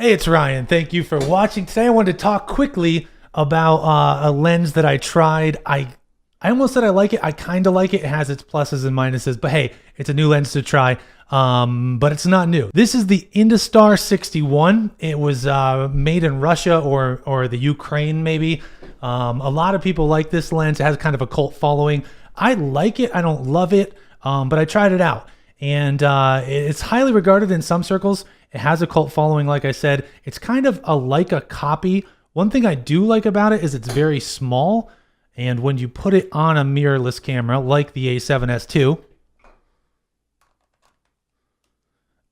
Hey, it's Ryan. Thank you for watching. Today I wanted to talk quickly about a lens that I tried. I almost said I like it. I kind of like it. It has its pluses and minuses, but hey, it's a new lens to try. But it's not new. This is the Industar-61. It was made in Russia or the Ukraine maybe. A lot of people like this lens. It has kind of a cult following. I like it. I don't love it, but I tried it out. And it's highly regarded in some circles. It has a cult following, like I said. It's kind of a Leica copy. One thing I do like about it is it's very small. And when you put it on a mirrorless camera, like the A7S II,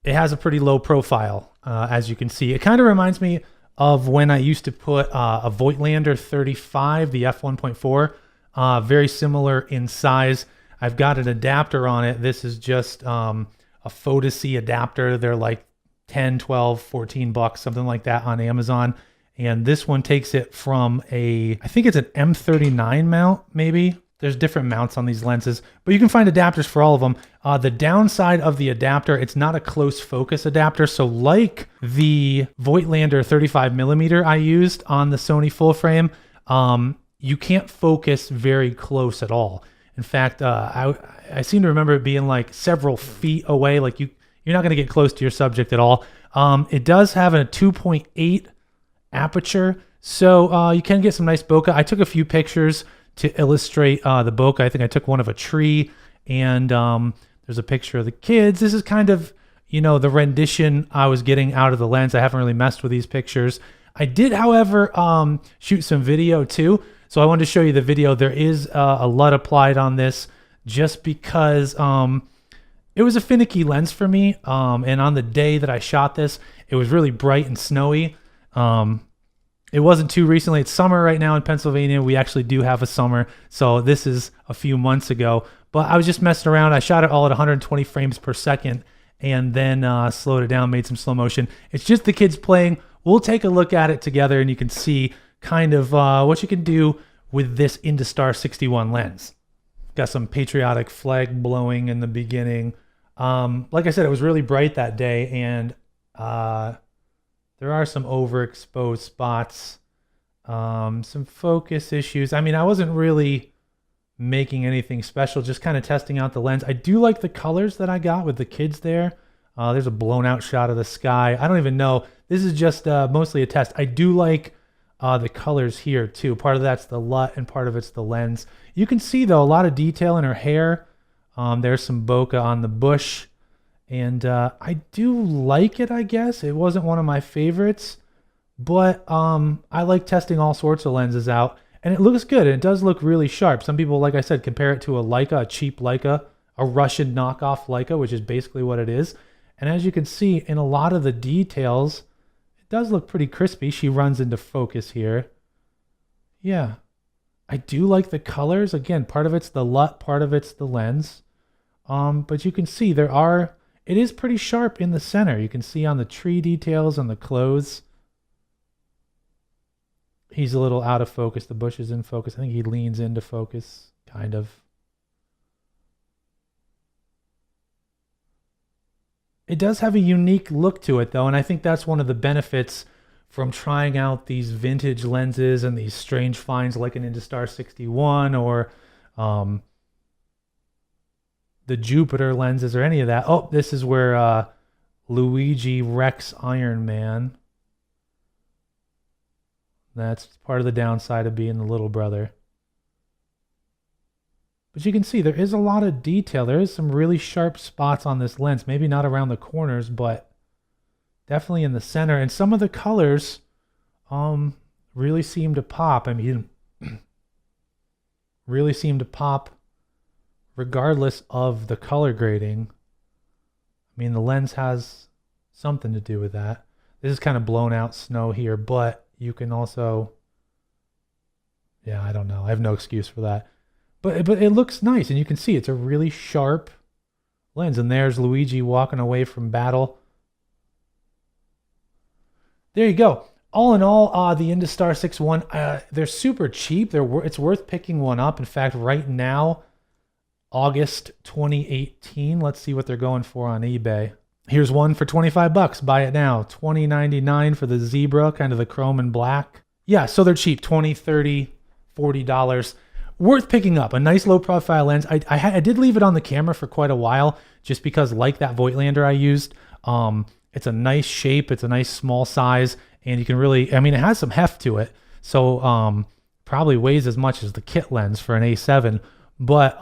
it has a pretty low profile, as you can see. It kind of reminds me of when I used to put a Voigtlander 35, the f1.4, very similar in size. I've got an adapter on it. This is just a Photo-C adapter. They're like 10, 12, 14 bucks, something like that on Amazon. And this one takes it from I think it's an M39 mount, maybe. There's different mounts on these lenses, but you can find adapters for all of them. The downside of the adapter, it's not a close focus adapter. So like the Voigtlander 35mm I used on the Sony full frame, you can't focus very close at all. In fact, I seem to remember it being like several feet away. Like you're not going to get close to your subject at all. It does have a 2.8 aperture, so you can get some nice bokeh. I took a few pictures to illustrate the bokeh. I think I took one of a tree, and there's a picture of the kids. This is kind of, the rendition I was getting out of the lens. I haven't really messed with these pictures. I did, however, shoot some video too. So I wanted to show you the video. There is a LUT applied on this just because it was a finicky lens for me. And on the day that I shot this, it was really bright and snowy. It wasn't too recently. It's summer right now in Pennsylvania. We actually do have a summer. So this is a few months ago. But I was just messing around. I shot it all at 120 frames per second and then slowed it down, made some slow motion. It's just the kids playing. We'll take a look at it together and you can see kind of what you can do with this Industar-61 lens. Got some patriotic flag blowing in the beginning. Like I said, it was really bright that day, and there are some overexposed spots, some focus issues. I mean, I wasn't really making anything special, just kind of testing out the lens. I do like the colors that I got with the kids there. There's a blown out shot of the sky. I don't even know. This is just mostly a test. I do like the colors here too. Part of that's the LUT and part of it's the lens. You can see though a lot of detail in her hair. There's some bokeh on the bush, and I do like it, I guess. It wasn't one of my favorites, but I like testing all sorts of lenses out, and it looks good, and it does look really sharp. Some people, like I said, compare it to a Leica, a cheap Leica, a Russian knockoff Leica, which is basically what it is. And as you can see in a lot of the details, it does look pretty crispy. She runs into focus here. Yeah, I do like the colors. Again, part of it's the LUT, part of it's the lens. But you can see it is pretty sharp in the center. You can see on the tree details on the clothes. He's a little out of focus. The bush is in focus. I think he leans into focus, kind of. It does have a unique look to it though, and I think that's one of the benefits from trying out these vintage lenses and these strange finds like an Industar-61 or the Jupiter lenses or any of that. Oh, this is where Luigi wrecks Iron Man. That's part of the downside of being the little brother. But you can see there is a lot of detail. There is some really sharp spots on this lens. Maybe not around the corners, but definitely in the center. And some of the colors really seem to pop. I mean, really seem to pop regardless of the color grading. I mean, the lens has something to do with that. This is kind of blown out snow here, but you can also, yeah, I don't know. I have no excuse for that. But it looks nice, and you can see it's a really sharp lens. And there's Luigi walking away from battle. There you go. All in all, the Industar-61, they're super cheap. It's worth picking one up. In fact, right now, August 2018. Let's see what they're going for on eBay. Here's one for 25 bucks. Buy it now. $20.99 for the Zebra, kind of the chrome and black. Yeah, so they're cheap. $20, $30, $40. Worth picking up. A nice low profile lens. I did leave it on the camera for quite a while just because, like that Voigtlander I used, it's a nice shape. It's a nice small size, and you can really, I mean, it has some heft to it. So probably weighs as much as the kit lens for an A7, but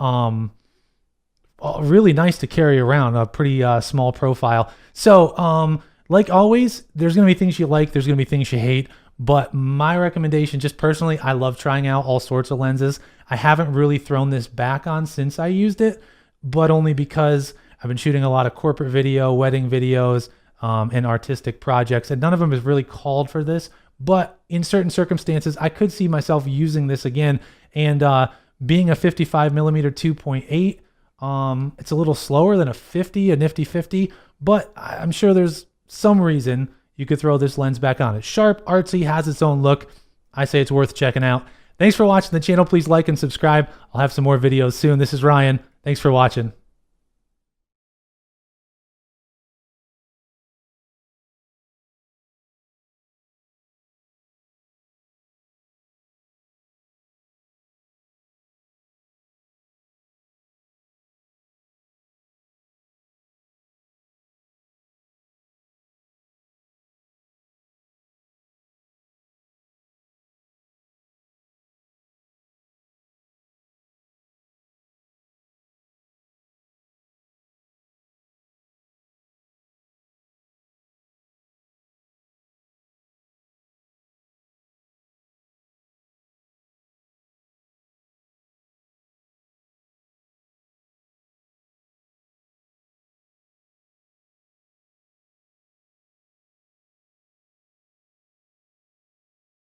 really nice to carry around, a pretty small profile. So like always, there's going to be things you like, there's going to be things you hate, but my recommendation, just personally, I love trying out all sorts of lenses. I haven't really thrown this back on since I used it, but only because I've been shooting a lot of corporate video, wedding videos, and artistic projects, and none of them is really called for this, but in certain circumstances, I could see myself using this again. And being a 55 millimeter 2.8, it's a little slower than a nifty 50, but I'm sure there's some reason you could throw this lens back on. It's sharp, artsy, has its own look. I say it's worth checking out. Thanks for watching the channel. Please like and subscribe. I'll have some more videos soon. This is Ryan. Thanks for watching.